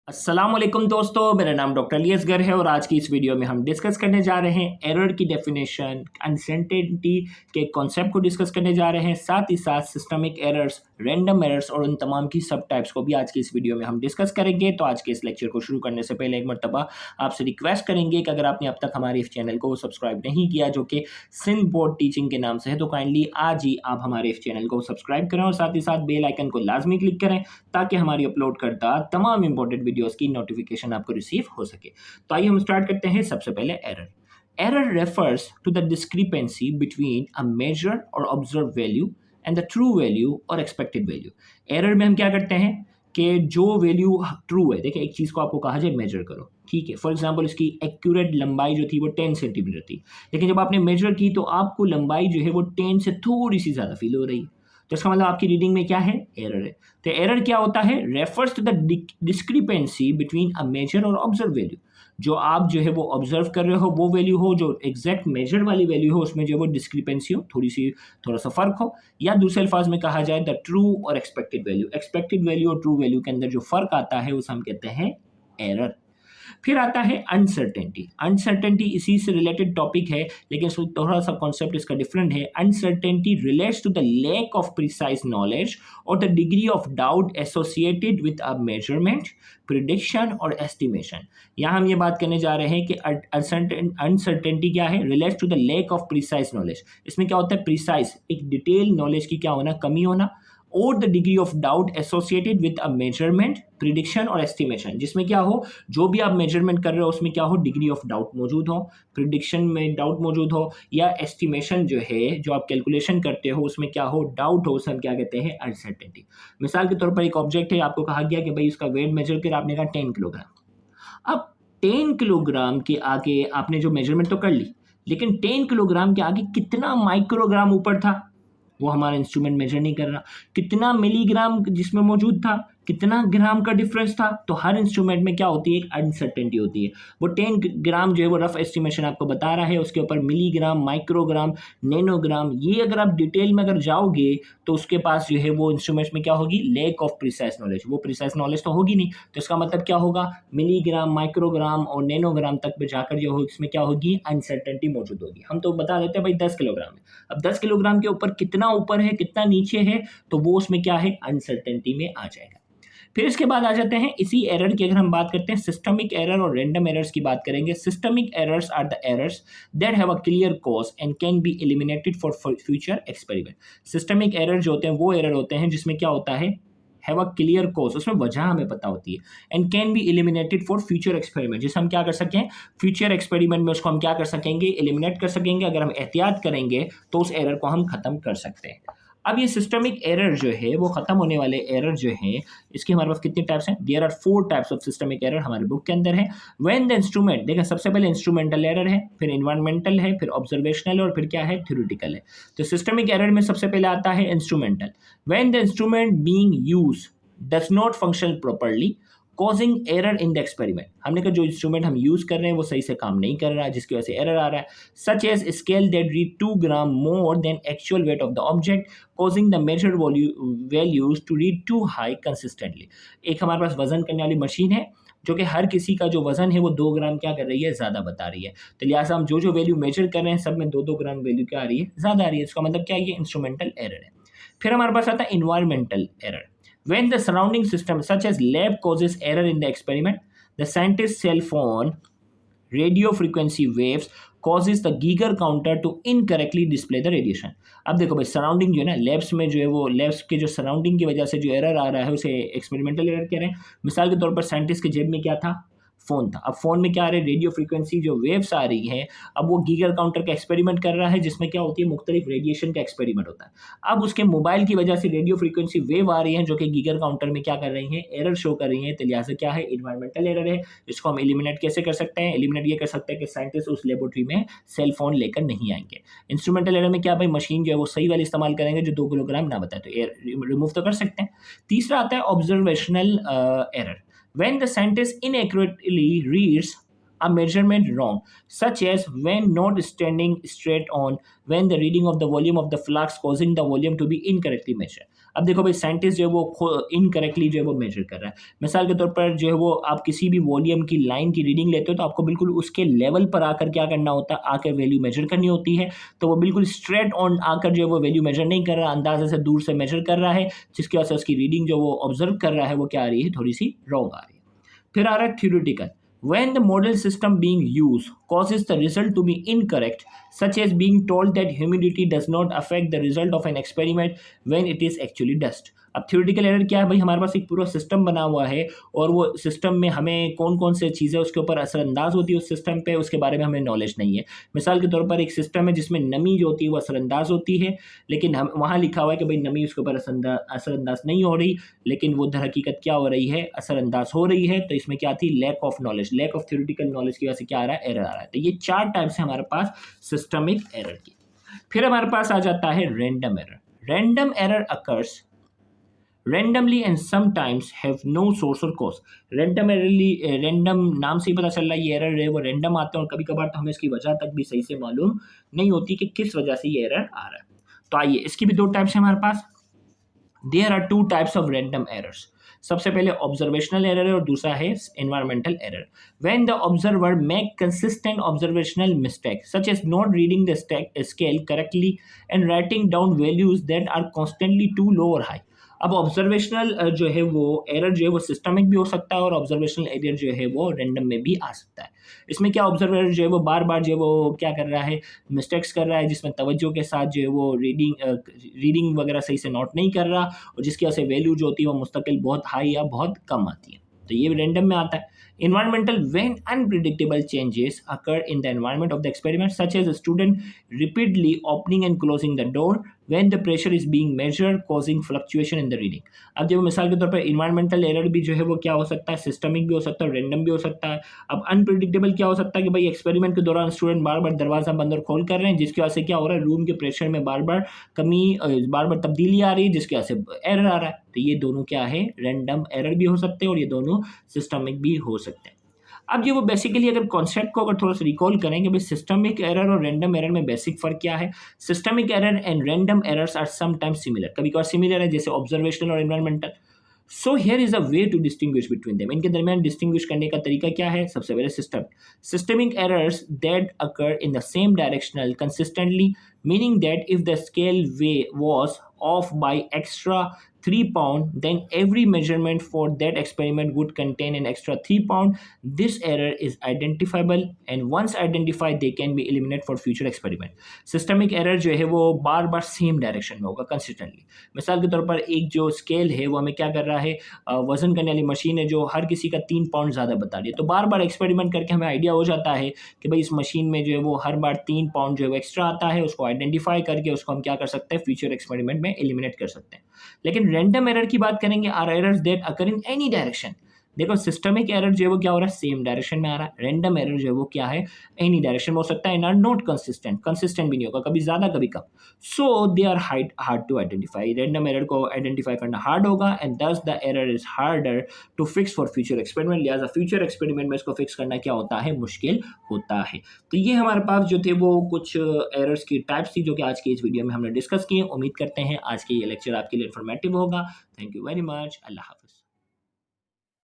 अस्सलामुअलैकुम दोस्तों, मेरा नाम डॉक्टर अली है और आज की इस वीडियो में हम डिस्कस करने जा रहे हैं एरर की डेफिनेशन, अनसर्टेनिटी के कॉन्सेप्ट को डिस्कस करने जा रहे हैं। साथ ही साथ सिस्टमिक एरर्स, रैंडम एरर्स और उन तमाम की सब टाइप्स को भी आज की इस वीडियो में हम डिस्कस करेंगे। तो आज के इस लेक्चर को शुरू करने से पहले एक मरतबा आपसे रिक्वेस्ट करेंगे कि अगर आपने अब तक हमारे इस चैनल को सब्सक्राइब नहीं किया, जो कि सिंध बोर्ड टीचिंग के नाम से है, तो काइंडली आज ही आप हमारे इस चैनल को सब्सक्राइब करें और साथ ही साथ बेल आइकन को लाजमी क्लिक करें ताकि हमारी अपलोड करता तमाम इंपॉर्टेंट वीडियोस की नोटिफिकेशन आपको रिसीव हो सके। तो आइए हम स्टार्ट करते हैं। सबसे पहले error refers to the discrepancy between a measure और observe value and the true value और एक्सपेक्टेड वैल्यू। एरर में हम क्या करते हैं कि जो वैल्यू ट्रू है, देखिए एक चीज़ को आपको कहा जाए मेजर करो, ठीक है, फॉर एग्जांपल इसकी एक्यूरेट लंबाई जो थी वो 10 सेंटीमीटर थी, लेकिन जब आपने मेजर की तो आपको लंबाई जो है वो 10 से थोड़ी सी ज़्यादा फील हो रही है। तो इसका मतलब आपकी रीडिंग में क्या है, एरर है। तो एरर क्या होता है, refers to the discrepancy between a measure और ऑब्जर्व वैल्यू। जो आप जो है वो ऑब्जर्व कर रहे हो वो वैल्यू हो, जो एग्जैक्ट मेजर वाली वैल्यू हो उसमें जो वो डिस्क्रिपेंसी हो, थोड़ा सा फर्क हो, या दूसरे अल्फाज में कहा जाए द ट्रू और एक्सपेक्टेड वैल्यू। एक्सपेक्टेड वैल्यू और ट्रू वैल्यू के अंदर जो फर्क आता है उसे हम कहते हैं एरर। फिर आता है अनसर्टेनिटी। अनसर्टेनिटी इसी से रिलेटेड टॉपिक है, लेकिन थोड़ा सा कॉन्सेप्ट इसका डिफरेंट है। Uncertainty relates to the lack of precise knowledge और the degree of doubt associated with a measurement, prediction और एस्टिमेशन। यहाँ हम ये बात करने जा रहे हैं कि अनसर्टेनिटी क्या है, relates to the lack of precise knowledge. इसमें क्या होता है, प्रिसाइज एक डिटेल नॉलेज की क्या होना, कमी होना, और the degree of doubt associated with a measurement, prediction और एस्टिमेशन, जिसमें क्या हो, जो भी आप मेजरमेंट कर रहे हो उसमें क्या हो, डिग्री ऑफ डाउट मौजूद हो, प्रिडिक्शन में डाउट मौजूद हो, या एस्टिमेशन जो है जो आप कैलकुलेशन करते हो उसमें क्या हो, डाउट हो, उसे हम क्या कहते हैं, अनसर्टेनिटी। मिसाल के तौर पर एक ऑब्जेक्ट है, आपको कहा गया कि भाई इसका वेट मेजर कर, आपने कहा 10 किलोग्राम। अब 10 किलोग्राम के आगे आपने जो मेजरमेंट तो कर ली, लेकिन 10 किलोग्राम के आगे कितना माइक्रोग्राम ऊपर था वो हमारा इंस्ट्रूमेंट मेजर नहीं कर रहा। कितना मिलीग्राम जिसमें मौजूद था, कितना ग्राम का डिफरेंस था। तो हर इंस्ट्रूमेंट में क्या होती है, एक अनसर्टेनिटी होती है। वो 10 ग्राम जो है वो रफ एस्टिमेशन आपको बता रहा है, उसके ऊपर मिलीग्राम, माइक्रोग्राम, नैनोग्राम, ये अगर आप डिटेल में अगर जाओगे तो उसके पास जो है वो इंस्ट्रूमेंट्स में क्या होगी, लैक ऑफ प्रिसाइज नॉलेज। वो प्रिसाइज नॉलेज तो होगी नहीं, तो इसका मतलब क्या होगा, मिलीग्राम, माइक्रोग्राम और नैनोग्राम तक पे जाकर जो हो इसमें क्या होगी, अनसर्टेनिटी मौजूद होगी। हम तो बता देते हैं भाई 10 किलोग्राम है, अब 10 किलोग्राम के ऊपर कितना ऊपर है कितना नीचे है, तो वो उसमें क्या है, अनसर्टेनिटी में आ जाएगा। फिर इसके बाद आ जाते हैं इसी एरर की, अगर हम बात करते हैं सिस्टमिक एरर और रैंडम एरर्स की बात करेंगे। Systemic errors are the errors that have a clear cause and can be eliminated for future experiment. Systemic error जो होते हैं वो एरर होते हैं जिसमें क्या होता है, हैव अ क्लियर कॉज, उसमें वजह हमें पता होती है, and can be eliminated for future experiment, जिसे हम क्या कर सकते हैं, फ्यूचर एक्सपेरिमेंट में उसको हम क्या कर सकेंगे, एलिमिनेट कर सकेंगे। अगर हम एहतियात करेंगे तो उस एरर को हम खत्म कर सकते हैं। अब ये सिस्टमिक एरर जो है वो खत्म होने वाले एरर जो है, इसके हमारे पास कितने टाइप्स हैं, there are 4 types of systemic error हमारे बुक के अंदर है। व्हेन द इंस्ट्रूमेंट, देखिए सबसे पहले इंस्ट्रूमेंटल एरर है, फिर इन्वायरमेंटल है, फिर ऑब्जर्वेशनल और फिर क्या है, थ्योरेटिकल है। तो सिस्टमिक एरर में सबसे पहले आता है instrumental. When the instrument being used does not function properly causing error in the experiment. हमने कहा जो इंस्ट्रूमेंट हम यूज कर रहे हैं वो सही से काम नहीं कर रहा है, जिसकी वजह से एरर आ रहा है। Such as scale that read 2 gram more than actual weight of the object causing the measure values to read too high consistently. एक हमारे पास वजन करने वाली मशीन है जो कि हर किसी का जो वजन है वो 2 ग्राम क्या कर रही है, ज़्यादा बता रही है। तो लिहाजा हम जो वैल्यू मेजर कर रहे हैं सब में 2-2 ग्राम वैल्यू क्या आ रही है, ज़्यादा आ रही है। इसका मतलब क्या है, ये इंस्ट्रूमेंटल एरर है। फिर हमारे पास आता है environmental error. When the surrounding system, such as lab, causes error in the experiment, the scientist's cell phone radio frequency waves causes the Geiger counter to incorrectly display the radiation। अब देखो भाई, surrounding जो है ना, labs में जो है वो लैब्स के जो सराउंडिंग की वजह से जो एरर आ रहा है उसे एक्सपेरिमेंटल एरर कह रहे हैं। मिसाल के तौर पर साइंटिस्ट के जेब में क्या था, फ़ोन था। अब फ़ोन में क्या आ रहा है, रेडियो फ्रीक्वेंसी जो वेव्स आ रही हैं, अब वो गीगर काउंटर का एक्सपेरिमेंट कर रहा है जिसमें क्या होती है, मुख्तलिफ रेडिएशन का एक्सपेरिमेंट होता है। अब उसके मोबाइल की वजह से रेडियो फ्रीक्वेंसी वेव आ रही हैं जो कि गीगर काउंटर में क्या कर रही हैं, एरर शो कर रही हैं। तो लिहाजा क्या है, इन्वायरमेंटल एरर है। इसको हम एलिमिनेट कैसे कर सकते हैं, एलिमिनेट ये कर सकते हैं कि साइंटिस्ट उस लेबोरेटरी में सेल फोन लेकर नहीं आएंगे। इंस्ट्रूमेंटल एरर में क्या भाई, मशीन जो है वो सही वाली इस्तेमाल करेंगे जो 2 किलोग्राम ना बताए, तो रिमूव तो कर सकते हैं। तीसरा आता है observational error. When the scientist inaccurately reads a measurement wrong, such as when not standing straight on, when the reading of the volume of the flux causing the volume to be incorrectly measured। अब देखो भाई scientist जो है वो incorrectly जो है वो major कर रहा है। मिसाल के तौर पर जो है वो आप किसी भी वॉल्यूम की लाइन की रीडिंग लेते हो तो आपको बिल्कुल उसके लेवल पर आकर क्या करना होता है, आकर वैल्यू मेजर करनी होती है। तो वो बिल्कुल स्ट्रेट ऑन आकर जो है वो वैल्यू मेजर नहीं कर रहा, अंदाजे से दूर से मेजर कर रहा है, जिसकी वजह से उसकी रीडिंग जो वो ऑब्जर्व कर रहा है वो क्या आ रही है, थोड़ी सी रॉन्ग आ रही है। फिर आ रहा है theoretical. When the model system being used causes the result to be incorrect, such as being told that humidity does not affect the result of an experiment when it is actually does. अब theoretical error क्या है भाई, हमारे पास एक पूरा system बना हुआ है और वो सिस्टम में हमें कौन कौन से चीज़ें उसके ऊपर असरअंदाज होती है उस सिस्टम पे, उसके बारे में हमें नॉलेज नहीं है। मिसाल के तौर पर एक सिस्टम है जिसमें नमी जो होती है वो असरअंदाज होती है, लेकिन हम वहाँ लिखा हुआ है कि भाई नमी उसके ऊपर असरअंदाज नहीं हो रही, लेकिन वो दर हकीकत क्या हो रही है, असरअंदाज हो रही है। तो इसमें क्या थी, lack of knowledge, lack of theoretical knowledge की वजह से क्या आ रहा है, एरर आ रहा है। तो ये 4 टाइप्स है हमारे पास सिस्टमिक एरर की। फिर हमारे पास आ जाता है random error. Random error occurs randomly and sometimes have no source or cause. Random नाम से ही पता चल रहा है ये एरर है वो रैंडम आते हैं और कभी कभार तो हमें इसकी वजह तक भी सही से मालूम नहीं होती कि किस वजह से ये एरर आ रहा है। तो आइए इसकी भी 2 टाइप्स है हमारे पास। There are 2 types of random errors. सबसे पहले ऑब्जर्वेशनल एरर है और दूसरा है environmental error. When the observer make consistent observational mistake such as not reading the scale correctly and writing down values that are constantly too low और high. अब observational जो है वो एरर जो है वो सिस्टमिक भी हो सकता है और ऑब्जर्वेशनल एरर जो है वो रैंडम में भी आ सकता है। इसमें क्या ऑब्जर्वर जो है वो बार बार जो है वो क्या कर रहा है, मिस्टेक्स कर रहा है, जिसमें तवज्जो के साथ जो है वो रीडिंग वगैरह सही से नोट नहीं कर रहा और जिसकी वजह से वैल्यू जो होती है वो मुस्तकिल बहुत हाई या बहुत कम आती है। तो ये रैंडम में आता है। Environmental, when unpredictable changes occur in the environment of the experiment, such as a student repeatedly opening and closing the door when the pressure is being measured, causing fluctuation in the reading. अब जब मिसाल के तौर पर environmental error भी जो है वो क्या हो सकता है, सिस्टमिक भी हो सकता है, रैंडम भी हो सकता है। अब अनप्रिडिक्टेबल क्या हो सकता है कि भाई एक्सपेरिमेंट के दौरान स्टूडेंट बार बार दरवाजा बंद और खोल कर रहे हैं, जिसकी वजह से क्या हो रहा है, रूम के प्रेशर में बार बार कमी, बार बार तब्दीली आ रही है, जिसकी वजह से एरर आ रहा है। तो ये दोनों क्या है, रैंडम एरर भी हो सकते हैं और ये दोनों सिस्टमिक भी हो सकते हैं। अब ये वो बेसिकली अगर कॉन्सेप्ट को अगर थोड़ा सा रिकॉल करेंगे भाई, सिस्टमिक एरर और रैंडम एरर में बेसिक फर्क क्या है। Systemic error and random errors are sometimes similar, कभी कभार सिमिलर है, जैसे ऑब्जर्वेशनल और environmental. So here is a way to distinguish between them. इनके दरमियान डिस्टिंग्विश करने का तरीका क्या है। सबसे पहले systemic errors that occur in the same directional consistently, meaning that if the scale way was off by extra 3 pound, then every measurement for that experiment would contain an extra 3 pound. This error is identifiable and once identified they can be eliminated for future experiment. Systemic error जो है वो बार बार same direction में होगा consistently. मिसाल के तौर पर एक जो स्केल है वो हमें क्या कर रहा है, वजन करने वाली मशीन है जो हर किसी का 3 पाउंड ज़्यादा बता रही है। तो बार बार एक्सपेरिमेंट करके हमें आइडिया हो जाता है कि भाई इस मशीन में जो है वो हर बार 3 पाउंड जो है वो एक्स्ट्रा आता है। उसको आइडेंटिफाई करके उसको हम क्या कर सकते हैं, फ्यूचर एक्सपेरिमेंट में एलिमिनेट कर सकते हैं। लेकिन रैंडम एरर की बात करेंगे, are errors that occur in any direction. देखो सिस्टमिक एरर जो है वो क्या हो रहा है, सेम डायरेक्शन में आ रहा है। रैंडम एरर जो है वो क्या है, एनी डायरेक्शन में हो सकता है, एंड आर नॉट कंसिस्टेंट भी नहीं होगा, कभी ज़्यादा कभी कम। So they are hard to identify. Random error को आइडेंटिफाई करना हार्ड होगा and thus the error is harder to fix for future experiment. लिहाजा फ्यूचर एक्सपेरिमेंट में इसको फिक्स करना क्या होता है, मुश्किल होता है। तो ये हमारे पास जो थे वो कुछ एरर्स की टाइप्स थी जो कि आज की इस वीडियो में हमने डिस्कस किए। उम्मीद करते हैं आज के ये लेक्चर आपके लिए इन्फॉर्मेटिव होगा। Thank you very much. अल्लाह हाफ़िज़।